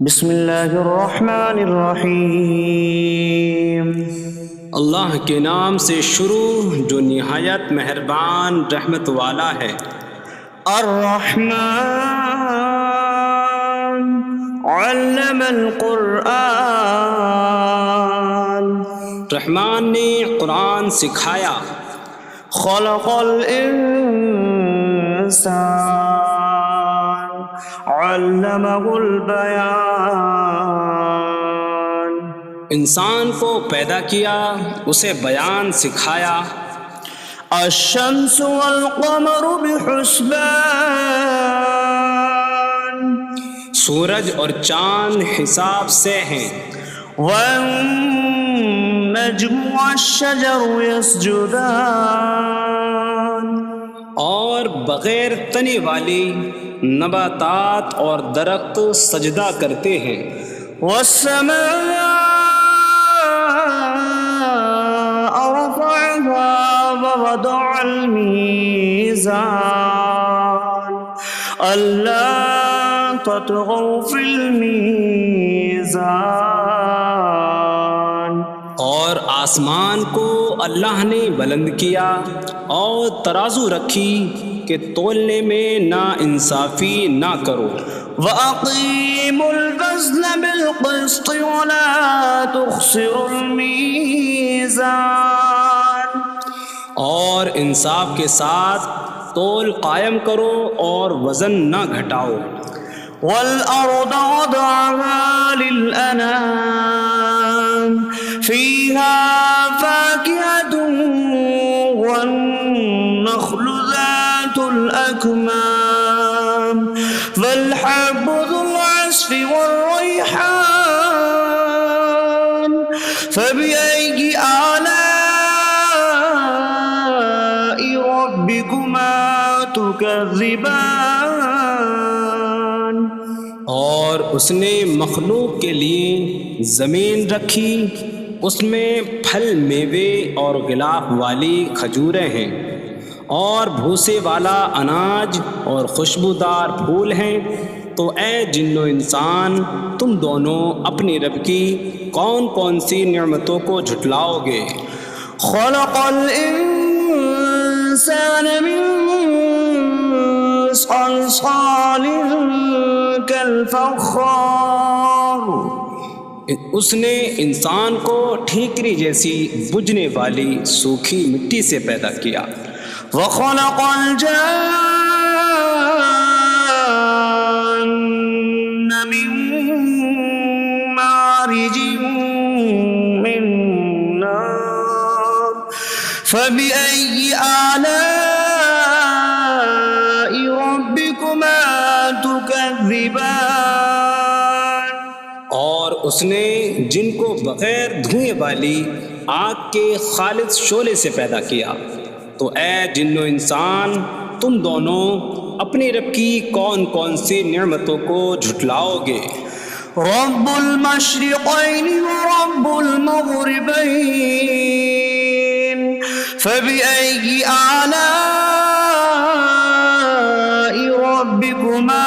بسم اللہ الرحمن الرحیم۔ اللہ کے نام سے شروع جو نہایت مہربان رحمت والا ہے۔ الرحمن علم القرآن، رحمان نے قرآن سکھایا۔ خلق الانسان علمہ البیان، انسان کو پیدا کیا، اسے بیان سکھایا۔ الشمس والقمر بحسبان، سورج اور چاند حساب سے ہیں۔ والنجم والشجر يسجدان، اور بغیر تنے والی نباتات اور درخت سجدہ کرتے ہیں۔ والسماء رفعها ووضع الميزان ألا تطغوا في الميزان، اور آسمان کو اللہ نے بلند کیا اور ترازو رکھی کہ تولنے میں نا انصافی نہ کرو۔ وَأَقِيمُوا الْوَزْنَ بِالْقِسْطِ وَلَا تُخْسِرُوا الْمِيزَانَ، اور انصاف کے ساتھ تول قائم کرو اور وزن نہ گھٹاؤ۔ وَالْأَرْضَ وَضَعَهَا لِلْأَنَامِ فِيهَا فَاكِهَةٌ وَالنَّخْلُ ذَاتُ الْأَكْمَامِ وَالْحَبُّ ذُو الْعَصْفِ وَالرَّيْحَانُ فَبِأَيِّ آلَاءِ رَبِّكُمَا تُكَذِّبَانِ، اور اس نے مخلوق کے لیے زمین رکھی، اس میں پھل میوے اور غلاف والی کھجوریں ہیں، اور بھوسے والا اناج اور خوشبودار پھول ہیں۔ تو اے جن و انسان، تم دونوں اپنی رب کی کون کون سی نعمتوں کو جھٹلاؤ گے؟ خلق الانسان من صلصال کالفخار، اس نے انسان کو ٹھیکری جیسی بجھنے والی سوکھی مٹی سے پیدا کیا۔ وخلق الجان من مارج من نار فبأي آلاء ربكما تكذبان، اور اس نے جن کو بغیر دھوئیں والی آگ کے خالص شعلے سے پیدا کیا۔ تو اے جن و انسان، تم دونوں اپنی رب کی کون کون سی نعمتوں کو جھٹلاؤ گے؟ رب المشرقین ورب المغربین فبأي آلاء ربكما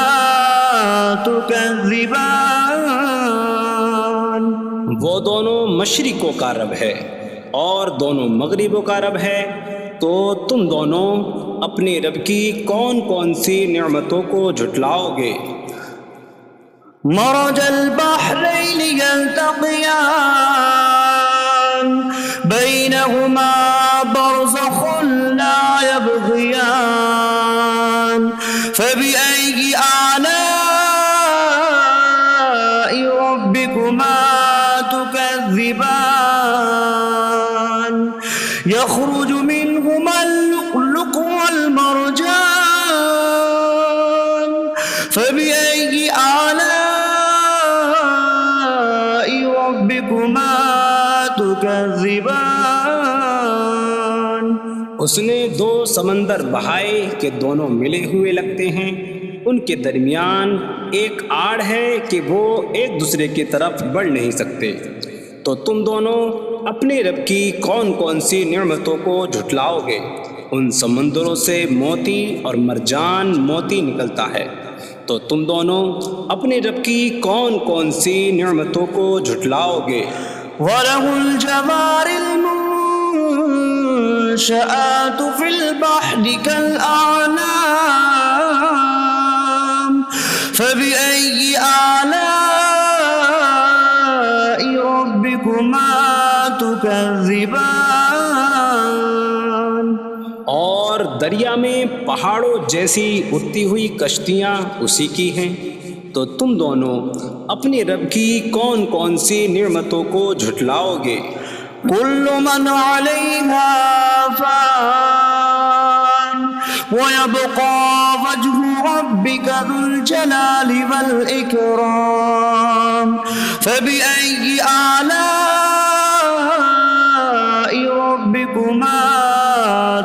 تكذبان، وہ دونوں مشرقوں کا رب ہے اور دونوں مغربوں کا رب ہے، تو تم دونوں اپنی رب کی کون کون سی نعمتوں کو جھٹلاؤ گے؟ مرج البحرین یلتقیان بینہما برزخ لا یبغیان فبأي آلاء ربكما تكذبان، يخرج منهما اللؤلؤ والمرجان فبأي آلاء ربكما تكذبان، اس نے دو سمندر بہائے کہ دونوں ملے ہوئے لگتے ہیں، ان کے درمیان ایک آڑ ہے کہ وہ ایک دوسرے کی طرف بڑھ نہیں سکتے۔ تو تم دونوں اپنے رب کی کون کون سی نعمتوں کو جھٹلاؤ گے؟ ان سمندروں سے موتی اور مرجان موتی نکلتا ہے، تو تم دونوں اپنے رب کی کون کون سی نعمتوں کو جھٹلاؤ گے؟ وَلَهُ الْجَوَارِ الْمُنشَآتُ فِي الْبَحْرِ كَالْأَعْلَامِ فَبِأَيِّ آلَاءِ رَبِّكُمَا تُكَذِّبَانِ۔ اور دریا میں پہاڑوں جیسی اڑتی ہوئی کشتیاں اسی کی ہیں، تو تم دونوں اپنے رب کی کون کون سی نعمتوں کو جھٹلاؤ گے؟ كل من عليها فان ويبقى وجه ربك ذو الجلال والإكرام فبأي آلاء ربكما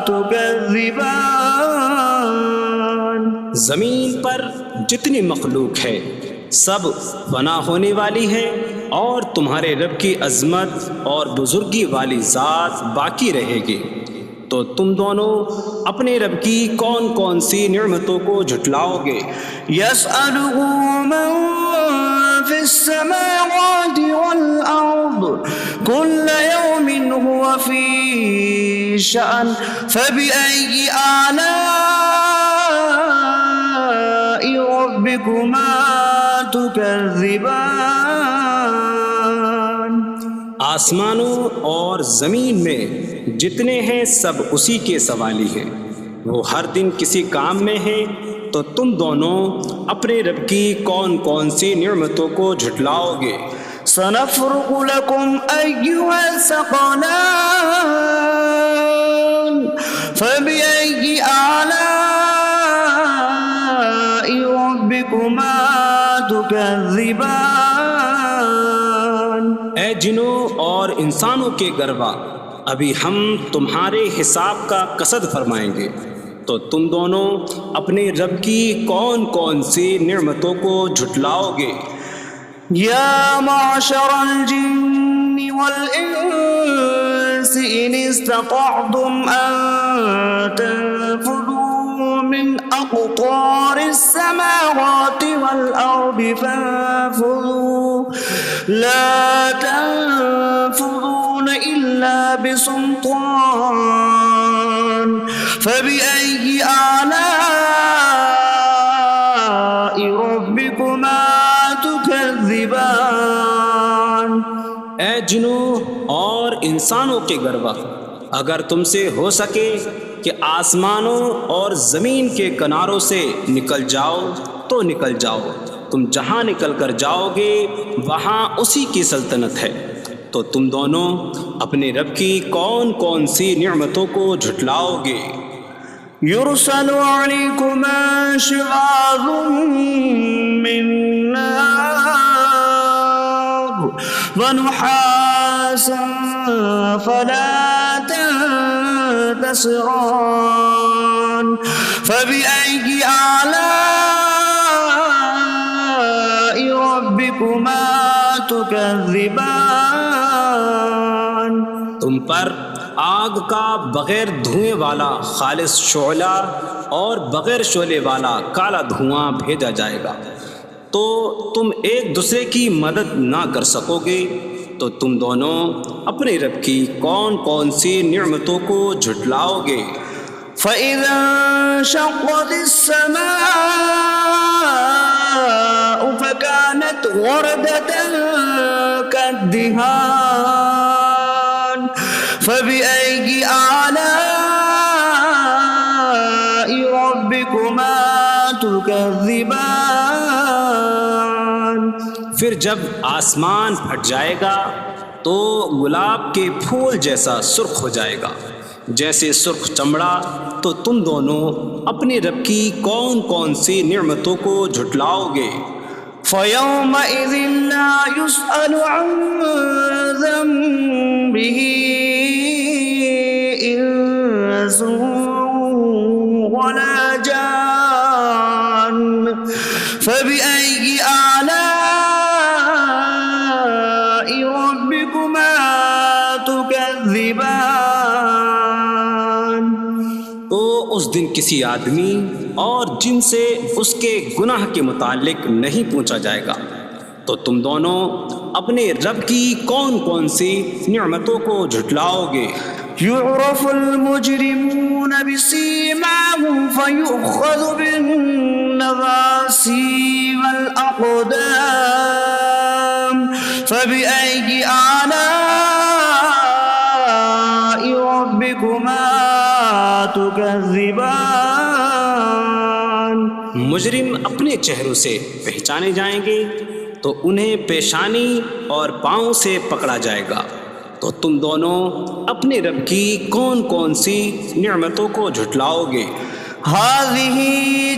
تكذبان۔ زمین پر جتنی مخلوق ہے سب فنا ہونے والی ہے، اور تمہارے رب کی عظمت اور بزرگی والی ذات باقی رہے گی، تو تم دونوں اپنے رب کی کون کون سی نعمتوں کو جھٹلاؤ گے؟ يسأله من في السماوات والأرض كل يوم هو في شأن فبأي آلاء ربكما تكذبان۔ آسمانوں اور زمین میں جتنے ہیں سب اسی کے سوالی ہیں، وہ ہر دن کسی کام میں ہیں، تو تم دونوں اپنے رب کی کون کون سی نعمتوں کو جھٹلاؤ گے؟ سنفرغ لكم أيها الثقلان فبأي آلاء ربكما تكذبان۔ اے جنوں اور انسانوں کے گروہ، ابھی ہم تمہارے حساب کا قصد فرمائیں گے، تو تم دونوں اپنے رب کی کون کون سی نعمتوں کو جھٹلاؤ گے؟ یا معشر الجن والانس ان استطعتم ان تنفذوا من اقطار السماوات والارض فانفذوا لا تنفذون الا بسلطان فبأي آلاء ربكما تكذبان۔ اے جنوں اور انسانوں کے گروہ، اگر تم سے ہو سکے کہ آسمانوں اور زمین کے کناروں سے نکل جاؤ تو نکل جاؤ، تم جہاں نکل کر جاؤ گے وہاں اسی کی سلطنت ہے، تو تم دونوں اپنے رب کی کون کون سی نعمتوں کو جھٹلاؤ گے؟ يرسل عليكما شواظ من نار ونحاسا فلا تنتصران فبأي آلاء ربكما تكذبان۔ تم پر آگ کا بغیر دھوئیں والا خالص شعلہ اور بغیر شعلے والا کالا دھواں بھیجا جائے گا، تو تم ایک دوسرے کی مدد نہ کر سکو گے، تو تم دونوں اپنے رب کی کون کون سی نعمتوں کو جھٹلاؤ گے؟ فَإِذَا انشَقَّتِ السَّمَاءُ فَكَانَتْ وَرْدَةً كَالدِّهَانِ فَبِأَيِّ آلَاءِ رَبِّكُمَا تُكَذِّبَانِ۔ پھر جب آسمان پھٹ جائے گا تو گلاب کے پھول جیسا سرخ ہو جائے گا، جیسے سرخ چمڑا، تو تم دونوں اپنے رب کی کون کون سی نعمتوں کو جھٹلاؤ گے؟ فَيَوْمَئِذٍ لَا يُسْأَلُ عَنْ ذَنبِهِ إِنسٌ وَلَا جَانٌّ فَبِأَيِّ آلَاءِ رَبِّكُمَا تُكَذِّبَانِ۔ تو اس دن کسی آدمی اور جن سے اس کے گناہ کے متعلق نہیں پوچھا جائے گا، تو تم دونوں اپنے رب کی کون کون سی نعمتوں کو جھٹلاؤ گے؟ يعرف المجرمون بسيماهم فيؤخذ بالنواصي والأقدام فبأي آلاء ربكما تكذبان؟ مجرم اپنے چہروں سے پہچانے جائیں گے تو انہیں پیشانی اور پاؤں سے پکڑا جائے گا، تو تم دونوں اپنے رب کی کون کون سی نعمتوں کو جھٹلاؤ گے؟ هذه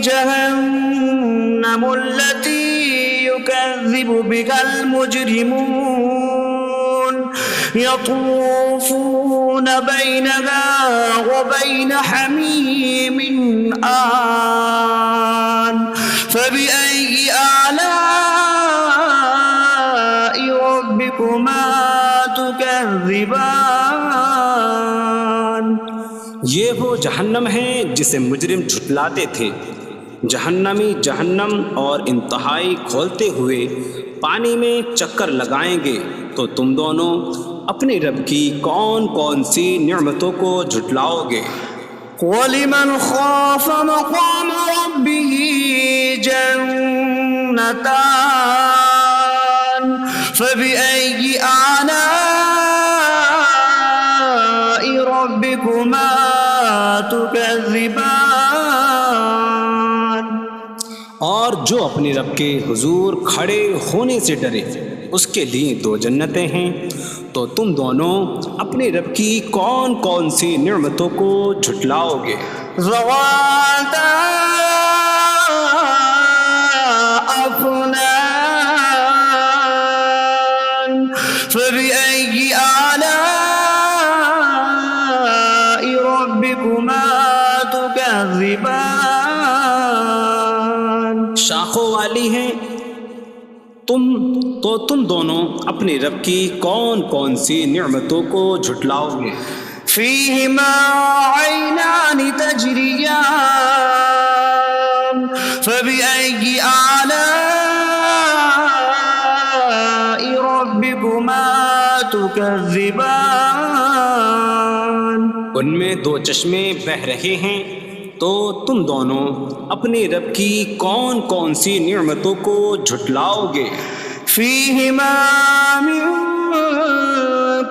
جهنم التي يكذب بها المجرمون يطوفون بينها وبين حميم آن فبأي آلاء ربكما تكذبان؟ یہ وہ جہنم ہے جسے مجرم جھٹلاتے تھے۔ جہنمی جہنم اور انتہائی کھولتے ہوئے پانی میں چکر لگائیں گے، تو تم دونوں اپنے رب کی کون کون سی نعمتوں کو جھٹلاؤ گے؟ وَلِمَنْ خَافَ مَقَامَ رَبِّهِ جَنَّتَانِ فَبِأَيِّ آلَاءِ رَبِّكُمَا تُكَذِّبَانِ؟ اور جو اپنے رب کے حضور کھڑے ہونے سے ڈرے، اس کے لیے دو جنتیں ہیں، تو تم دونوں اپنے رب کی کون کون سی نعمتوں کو جھٹلاؤ گے؟ ذواتا افنان فبأي آلاء ربكما تكذبان؟ شاخوں والی ہیں تم دونوں اپنے رب کی کون کون سی نعمتوں کو جھٹلاؤ گے؟ فيهما عينان تجريان فبأي آلاء ربكما تكذبان؟ ان میں دو چشمے بہہ رہے ہیں، تو تم دونوں اپنے رب کی کون کون سی نعمتوں کو جھٹلاؤ گے؟ فيهما من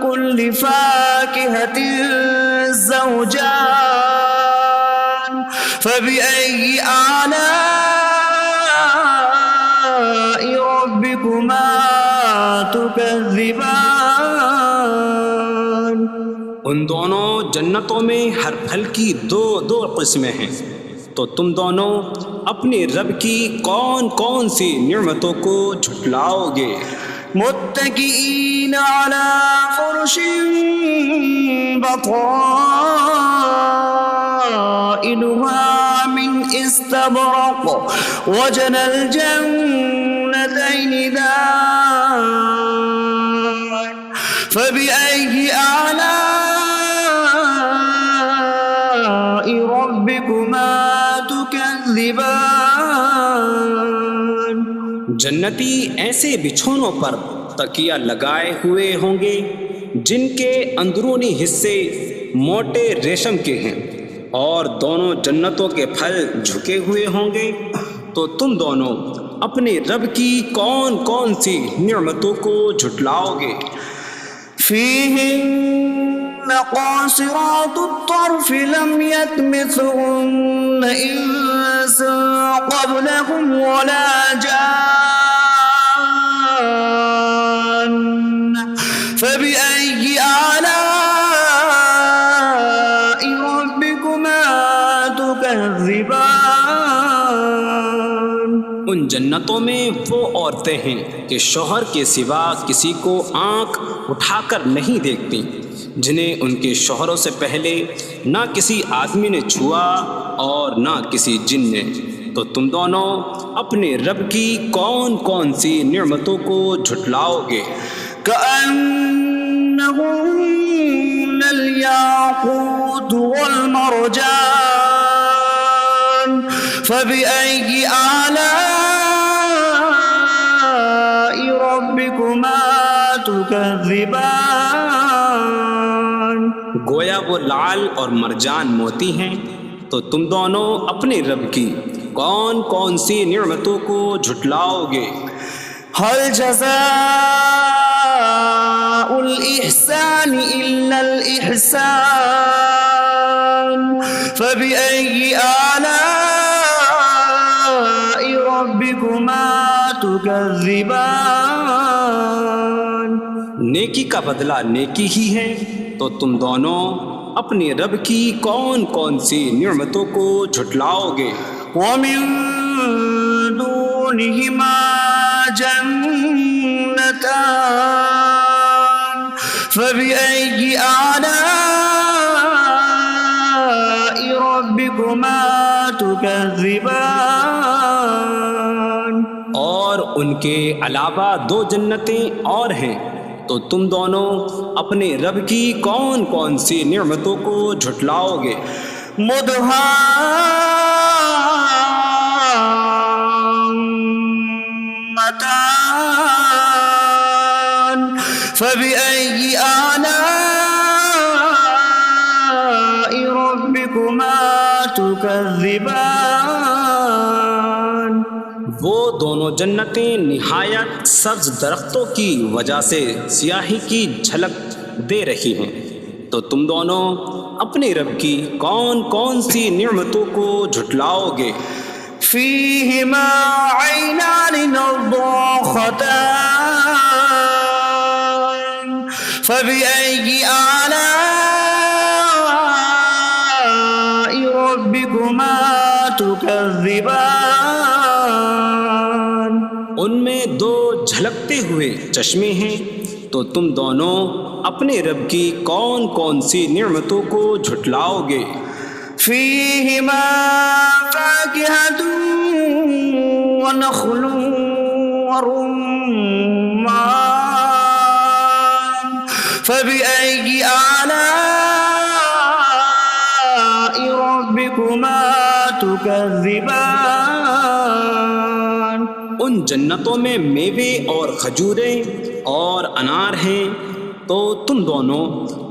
كل فاكهة زوجان فبأي آلاء ربكما تكذبان؟ ان دونوں جنتوں میں ہر پھل کی دو قسمیں ہیں، تو تم دونوں اپنے رب کی کون کون سی نعمتوں کو جھٹلاؤ گے؟ متكئين على فرش بطائنها من استبرق وجنى الجنتين دان فبأي آلاء ربكما تكذبان؟ جنتی ایسے بچھونوں پر تکیہ لگائے ہوئے ہوں گے جن کے اندرونی حصے موٹے ریشم کے ہیں، اور دونوں جنتوں کے پھل جھکے ہوئے ہوں گے، تو تم دونوں اپنے رب کی کون کون سی نعمتوں کو جھٹلاؤ گے؟ فيهن قاصرات الطرف لم يطمثهن إنس قبلهم ولا جان فبأي آلاء ربكما تكذبان؟ ان جنتوں میں وہ عورتیں ہیں کہ شوہر کے سوا کسی کو آنکھ اٹھا کر نہیں دیکھتی، جنہیں ان کے شوہروں سے پہلے نہ کسی آدمی نے چھوا اور نہ کسی جن نے، تو تم دونوں اپنے رب کی کون کون سی نعمتوں کو جھٹلاؤ گے؟ كأنهن الياقوت والمرجان فبأي آلاء ربكما تكذبان گویا وہ لعل اور مرجان موتی ہیں، تو تم دونوں اپنے رب کی کون کون سی نعمتوں کو جھٹلاؤ گے؟ هل جزاء الإحسان إلا الإحسان فبأي آلاء ربكما تكذبان نیکی کا بدلہ نیکی ہی ہے، تو تم دونوں اپنے رب کی کون کون سی نعمتوں کو جھٹلاؤ گے؟ ومن دونهما جنتان فبأي آلاء ربكما تكذبان اور ان کے علاوہ دو جنتیں اور ہیں، تو تم دونوں اپنے رب کی کون کون سی نعمتوں کو جھٹلاؤ گے؟ مدهامتان فبأي آلاء ربكما تكذبان وہ دونوں جنتیں نہایت سبز درختوں کی وجہ سے سیاہی کی جھلک دے رہی ہیں، تو تم دونوں اپنے رب کی کون کون سی نعمتوں کو جھٹلاؤ گے؟ فيهما عينان نضاختان فبأي آلاء ربكما تكذبان ان میں دو جھلکتے ہوئے چشمے ہیں، تو تم دونوں اپنے رب کی کون کون سی نعمتوں کو جھٹلاؤ گے؟ فيهما فاكهة ونخل ورمان فبأي آلاء ربكما تكذبان ان جنتوں میں میوے اور کھجوریں اور انار ہیں، تو تم دونوں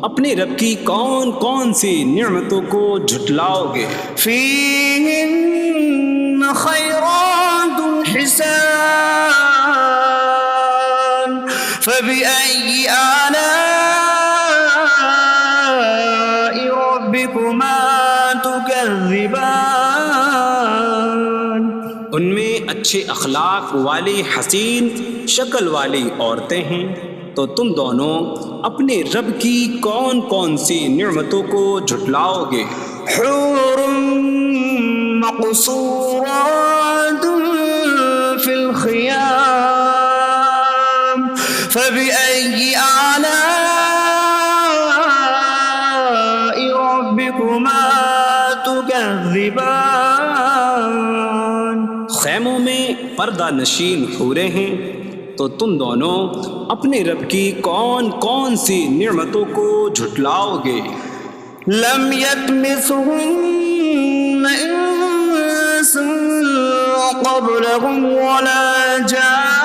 اپنے رب کی کون کون سی نعمتوں کو جھٹلاؤ گے؟ فيهن خيرات حسان فبأي آلاء ربكما تكذبان ان میں اچھے اخلاق والی حسین شکل والی عورتیں ہیں، تو تم دونوں اپنے رب کی کون کون سی نعمتوں کو جھٹلاؤ گے؟ حور مقصورات في الخيام فبأي آلاء ربكما تكذبان خیموں میں پردہ نشین حوریں ہیں، تو تم دونوں اپنے رب کی کون کون سی نعمتوں کو جھٹلاؤ گے؟ لم يطمثهن انس قبلهم ولا جان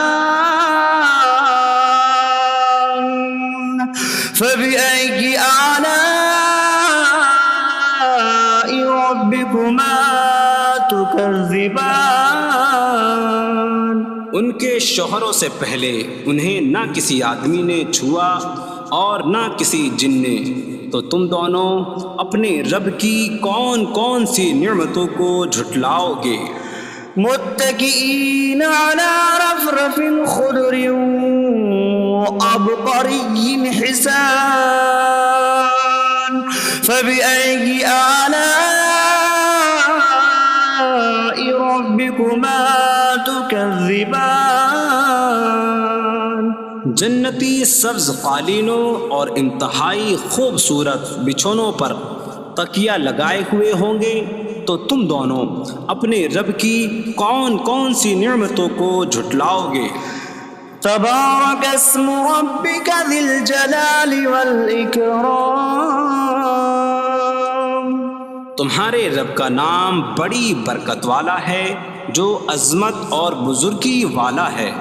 فبأي آلاء ربكما تكذبان ان کے شوہروں سے پہلے انہیں نہ کسی آدمی نے چھوا اور نہ کسی جن نے، تو تم دونوں اپنے رب کی کون کون سی نعمتوں کو جھٹلاؤ گے؟ متكئين على رفرف خضر وعبقري حسان فبأي آلاء ربكما تكذبان جنتی سبز قالینوں اور انتہائی خوبصورت بچھونوں پر تکیہ لگائے ہوئے ہوں گے، تو تم دونوں اپنے رب کی کون کون سی نعمتوں کو جھٹلاؤ گے؟ تبارك اسم ربك ذي الجلال والإكرام تمہارے رب کا نام بڑی برکت والا ہے جو عظمت اور بزرگی والا ہے۔